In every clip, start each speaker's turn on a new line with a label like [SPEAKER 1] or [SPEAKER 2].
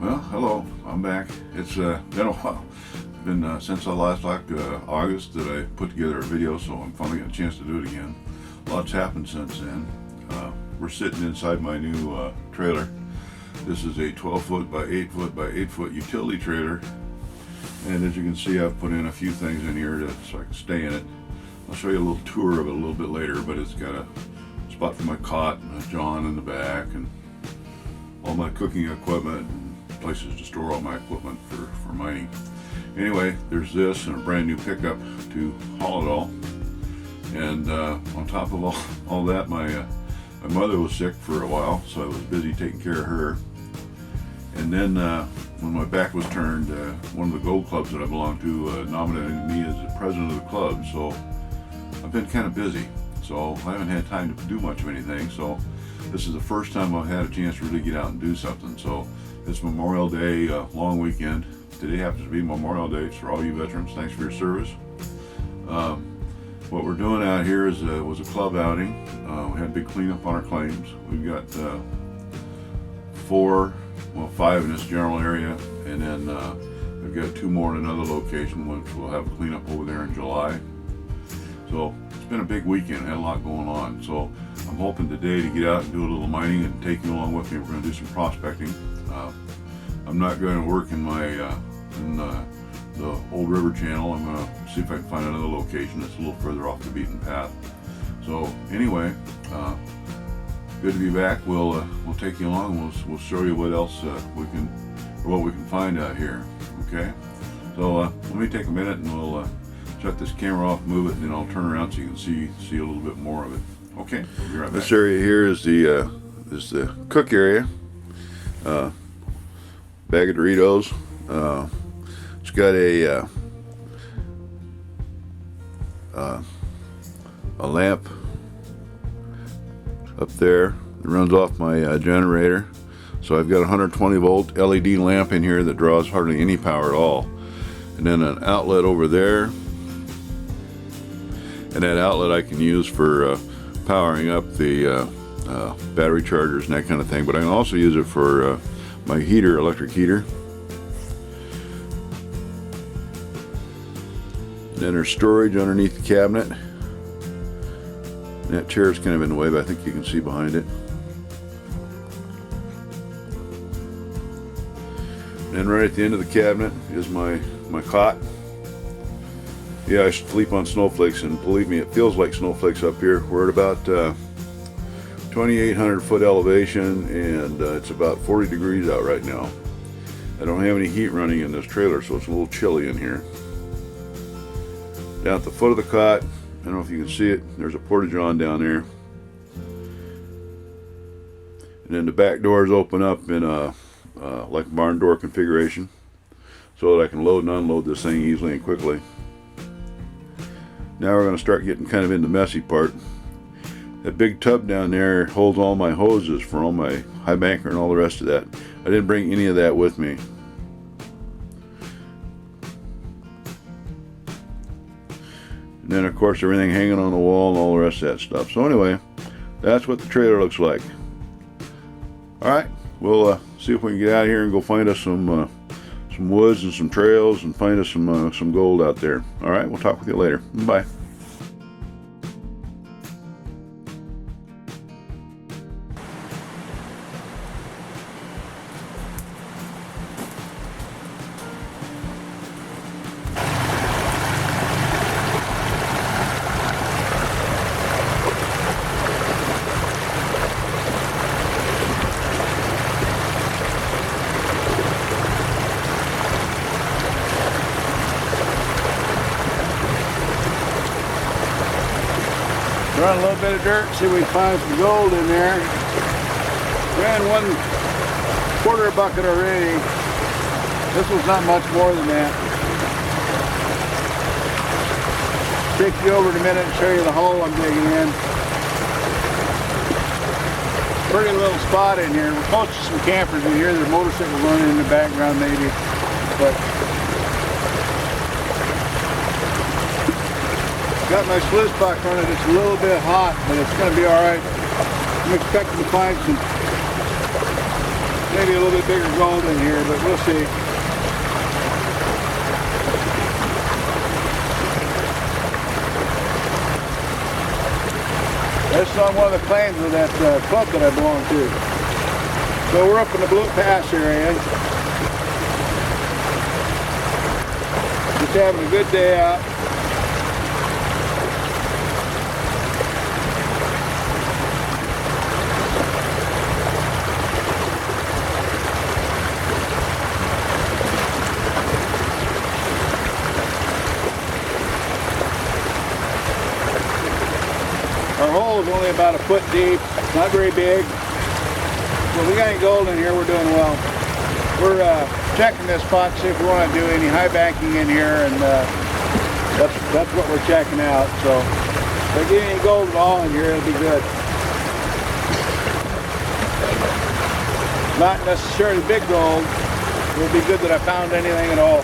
[SPEAKER 1] Well, hello, I'm back. It's been a while. It's been since last August that I put together a video, so I'm finally got a chance to do it again. Lots happened since then. We're sitting inside my new trailer. This is a 12-foot by 8-foot by 8-foot utility trailer, and as you can see, I've put in a few things in here so I can stay in it. I'll show you a little tour of it a little bit later, but it's got a spot for my cot and a john in the back and all my cooking equipment and places to store all my equipment for mining. Anyway, there's this and a brand new pickup to haul it all. And on top of all that, my mother was sick for a while, so I was busy taking care of her. And then when my back was turned, one of the gold clubs that I belong to nominated me as the president of the club, so I've been kind of busy. So I haven't had time to do much of anything, so this is the first time I've had a chance to really get out and do something. So it's Memorial Day, long weekend. Today happens to be Memorial Day for all you veterans. Thanks for your service. What we're doing out here was a club outing. We had a big cleanup on our claims. We've got 5 in this general area, and then we've got 2 more in another location, which we'll have a cleanup over there in July. So it's been a big weekend, had a lot going on. So I'm hoping today to get out and do a little mining and take you along with me. We're going to do some prospecting. I'm not going to work in the old river channel. I'm going to see if I can find another location that's a little further off the beaten path. So anyway, good to be back. We'll take you along. We'll show you what else we can find out here. Okay. So let me take a minute and we'll shut this camera off, move it, and then I'll turn around so you can see a little bit more of it. Okay. We'll be right back. This area here is the cook area. Bag of Doritos. It's got a lamp up there that runs off my generator. So I've got a 120 volt LED lamp in here that draws hardly any power at all. And then an outlet over there. And that outlet I can use for powering up the battery chargers and that kind of thing. But I can also use it for my heater, electric heater. Then there's storage underneath the cabinet. And that chair is kind of in the way, but I think you can see behind it. And right at the end of the cabinet is my cot. Yeah, I sleep on snowflakes, and believe me, it feels like snowflakes up here. We're at about 2,800 foot elevation, and it's about 40 degrees out right now. I don't have any heat running in this trailer, so it's a little chilly in here. Down at the foot of the cot, I don't know if you can see it, there's a porta-john down there. And then the back doors open up in like a barn door configuration, so that I can load and unload this thing easily and quickly. Now we're going to start getting kind of in the messy part. That big tub down there holds all my hoses for all my high banker and all the rest of that. I didn't bring any of that with me. And then of course everything hanging on the wall and all the rest of that stuff. So anyway, that's what the trailer looks like. Alright, we'll see if we can get out of here and go find us some woods and some trails and find us some gold out there. Alright, we'll talk with you later. Bye.
[SPEAKER 2] Run a little bit of dirt, see if we can find some gold in there. Ran 1/4 bucket already. This was not much more than that. Take you over in a minute and show you the hole I'm digging in. Pretty little spot in here. We're close to some campers in here. There's motorcycles running in the background maybe. But got my sluice box running. It's a little bit hot, but it's going to be all right. I'm expecting to find some maybe a little bit bigger gold in here, but we'll see. This is on one of the claims of that club that I belong to. So we're up in the Blewett Pass area. Just having a good day out. Our hole is only about a foot deep, not very big. But we got any gold in here, we're doing well. We're checking this spot to see if we want to do any high banking in here, and that's what we're checking out. So if we get any gold at all in here, it'll be good. Not necessarily big gold. It'll be good that I found anything at all.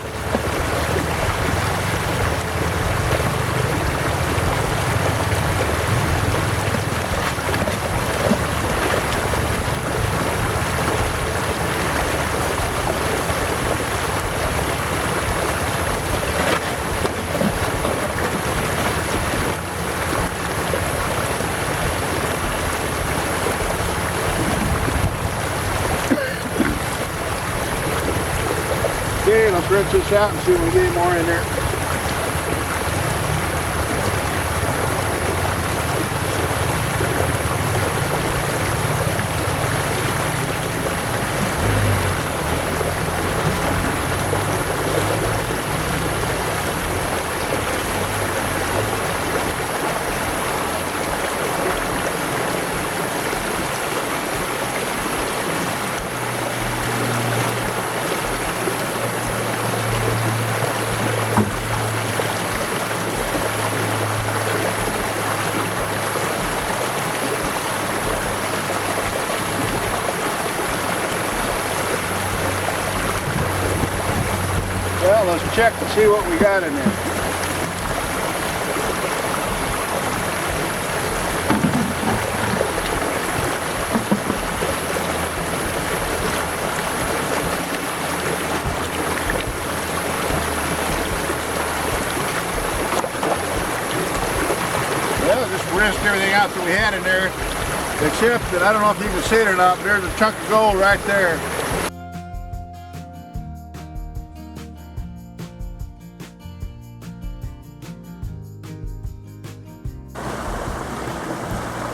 [SPEAKER 2] Okay, let's rinse this out and see if we get any more in there. Well, let's check and see what we got in there. Well, just rinsed everything out that we had in there, except that I don't know if you can see it or not, but there's a chunk of gold right there.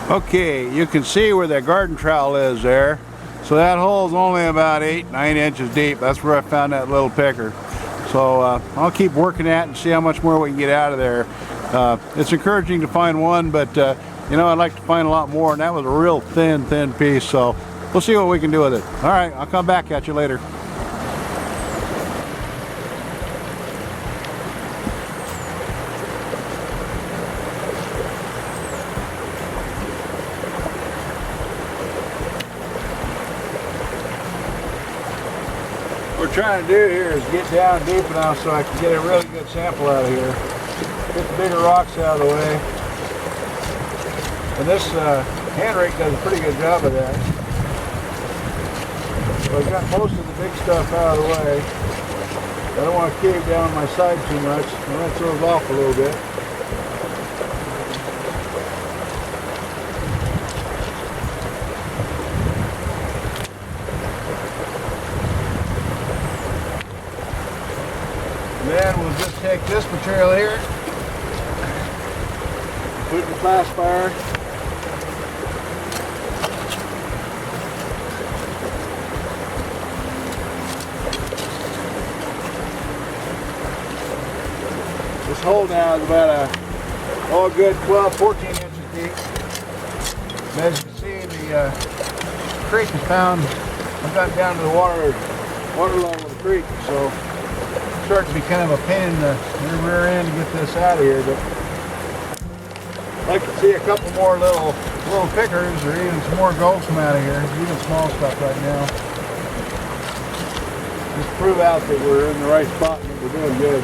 [SPEAKER 2] Okay, you can see where that garden trowel is there. So that hole is only about 8-9 inches deep. That's where I found that little picker. So I'll keep working at it and see how much more we can get out of there. It's encouraging to find one, but you know, I'd like to find a lot more, and that was a real thin piece. So we'll see what we can do with it. All right, I'll come back at you later. What we're trying to do here is get down deep enough so I can get a really good sample out of here. Get the bigger rocks out of the way. And this hand rake does a pretty good job of that. So I've got most of the big stuff out of the way. I don't want to cave down my side too much. I'll rinse those off a little bit. Then we'll just take this material here, put it in the classifier. This hole now is about a good 12-14 inches deep. And as you can see, the creek is found. I've gotten down to the water level of the creek, so starting to be kind of a pain in the rear end to get this out of here, but I'd like to see a couple more little pickers or even some more gold come out of here, even small stuff right now. Just prove out that we're in the right spot and that we're doing good.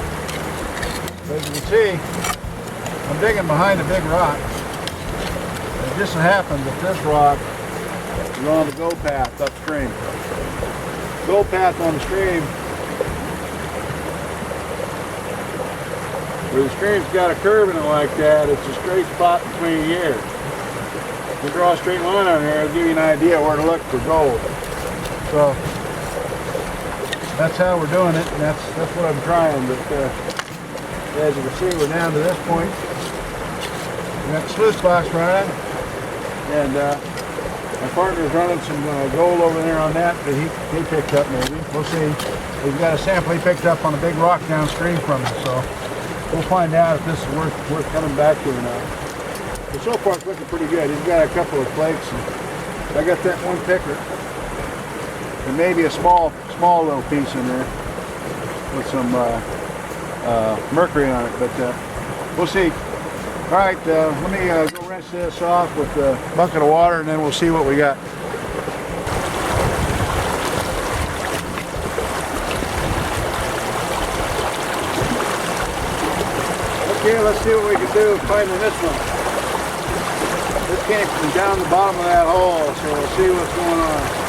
[SPEAKER 2] But as you can see, I'm digging behind a big rock. It just so happens that this rock is on the go path upstream. gold path on the stream. Where the stream's got a curve in it like that, it's a straight spot between here. If you draw a straight line on here, it'll give you an idea where to look for gold. So that's how we're doing it, and that's what I'm trying. But as you can see, we're down to this point. We got the sluice box running, and my partner's running some gold over there on that he picked up maybe. We'll see. We've got a sample he picked up on a big rock downstream from us, so we'll find out if this is worth coming back to or not. But so far it's looking pretty good. He's got a couple of flakes, and I got that one picker, and maybe a small little piece in there with some mercury on it. But we'll see. All right, let me go rinse this off with a bucket of water, and then we'll see what we got. Okay, let's see what we can do finding this one. This came from down the bottom of that hole, so we'll see what's going on.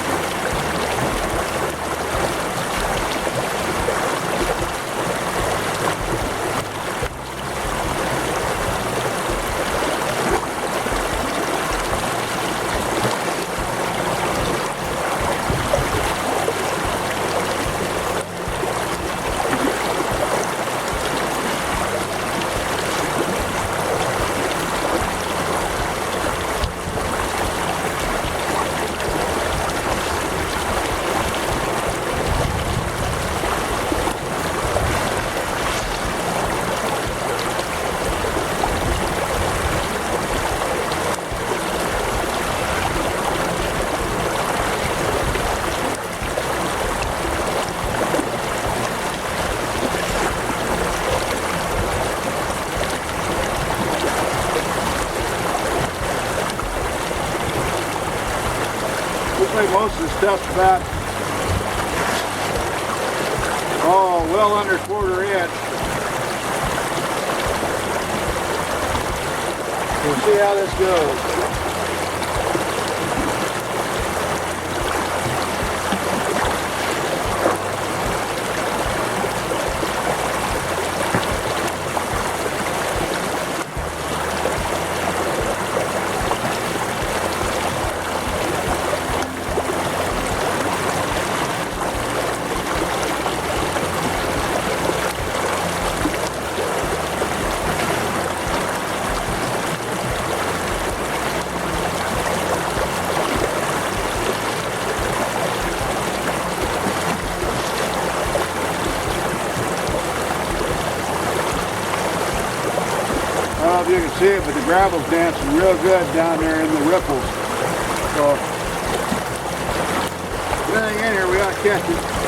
[SPEAKER 2] Most of the stuff's about, well under quarter inch. We'll see how this goes. I don't know if you can see it, but the gravel's dancing real good down there in the ripples. So, anything in here, we ought to catch it.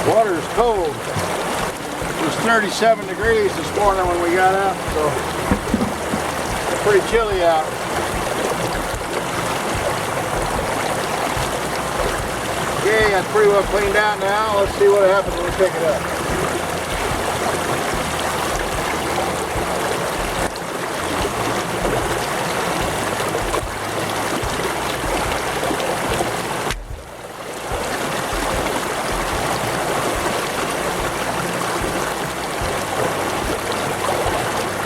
[SPEAKER 2] Water is cold. It was 37 degrees this morning when we got out, so it's pretty chilly out. Okay, that's pretty well cleaned out now. Let's see what happens when we pick it up.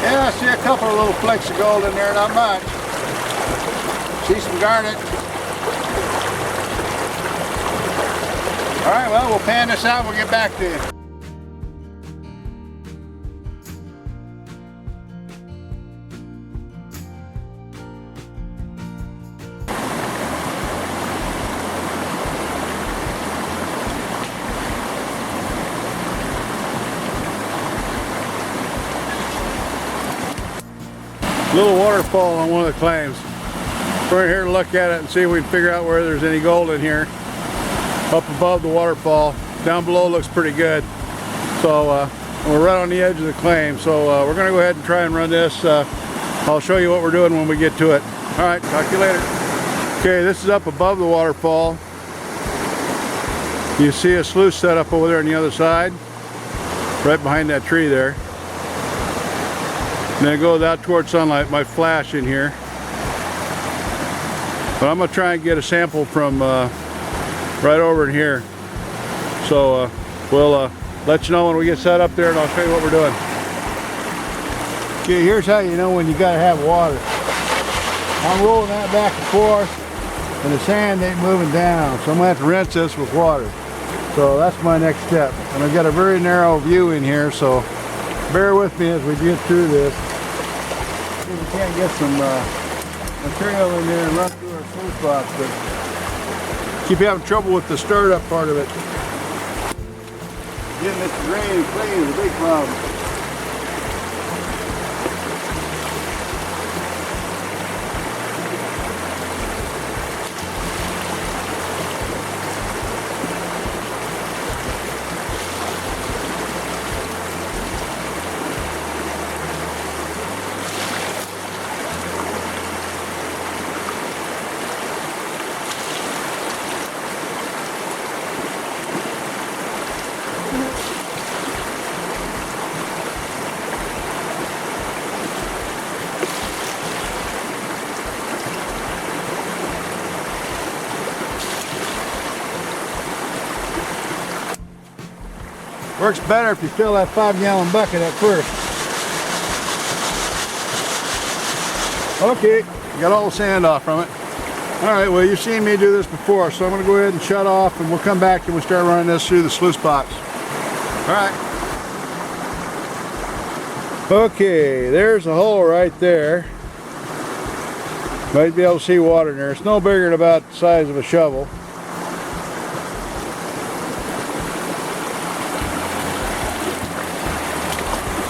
[SPEAKER 2] Yeah, I see a couple of little flecks of gold in there, not much. See some garnet. All right, well, we'll pan this out. We'll get back to you. Little waterfall on one of the claims. We're here to look at it and see if we can figure out where there's any gold in here. Up above the waterfall, down below looks pretty good. So we're right on the edge of the claim. So we're gonna go ahead and try and run this. I'll show you what we're doing when we get to it. All right, talk to you later. Okay, this is up above the waterfall. You see a sluice set up over there on the other side, right behind that tree there. And then it goes out towards sunlight. Might flash in here, but I'm gonna try and get a sample from right over in here. So we'll let you know when we get set up there, and I'll show you what we're doing. Okay, here's how you know when you gotta have water. I'm rolling that back and forth, and the sand ain't moving down, so I'm gonna have to rinse this with water. So that's my next step. And I've got a very narrow view in here, so bear with me as we get through this. See if we can't get some material in there and run through our sluice box, but keep having trouble with the startup part of it. Getting this drain clean is a big problem. Works better if you fill that 5-gallon bucket at first. Okay, got all the sand off from it. All right, well, you've seen me do this before, so I'm gonna go ahead and shut off, and we'll come back and we'll start running this through the sluice box. All right. Okay, there's a hole right there. Might be able to see water in there. It's no bigger than about the size of a shovel.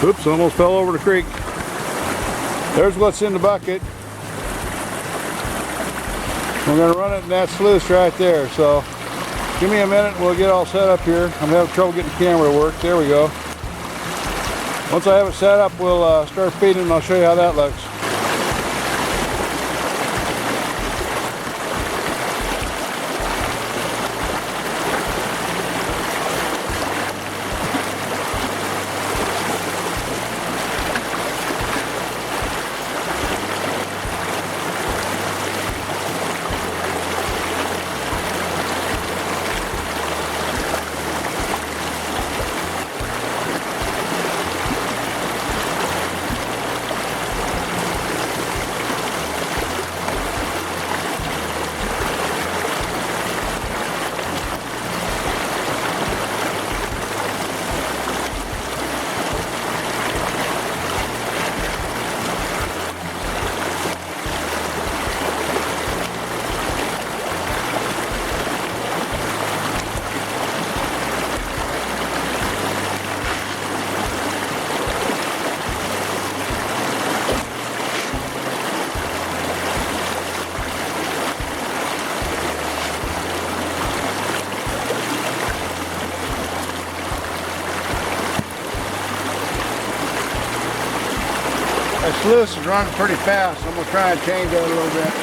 [SPEAKER 2] Oops, almost fell over the creek. There's what's in the bucket. We're going to run it in that sluice right there. So give me a minute and we'll get all set up here. I'm having trouble getting the camera to work. There we go. Once I have it set up, we'll start feeding and I'll show you how that looks. That sluice is running pretty fast, so I'm going to try and change that a little bit.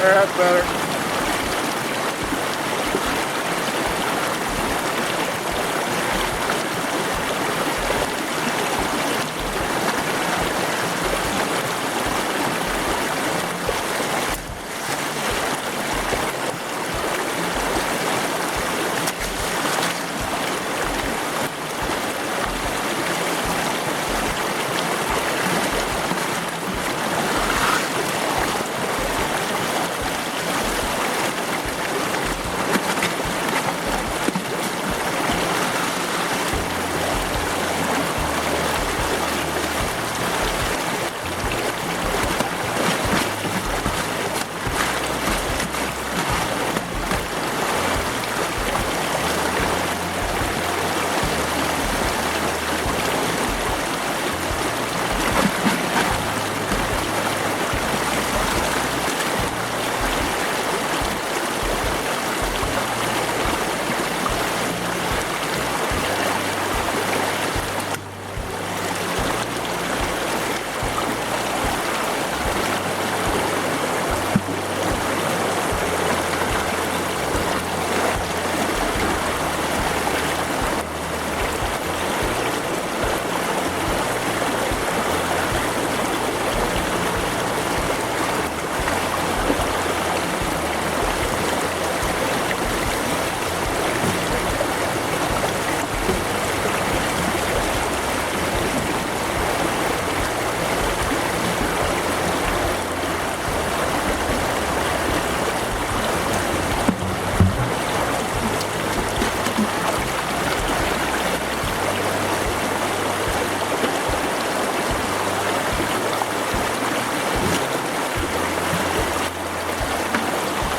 [SPEAKER 2] There, that's better.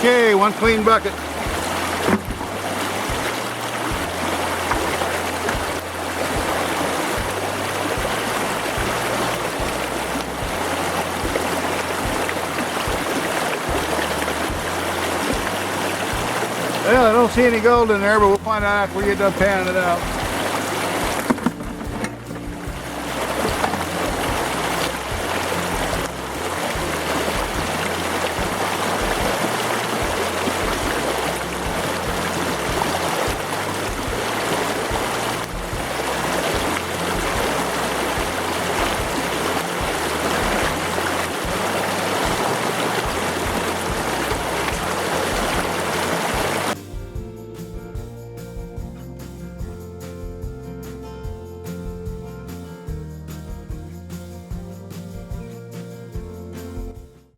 [SPEAKER 2] Okay, one clean bucket. Well, I don't see any gold in there, but we'll find out after we get done panning it out.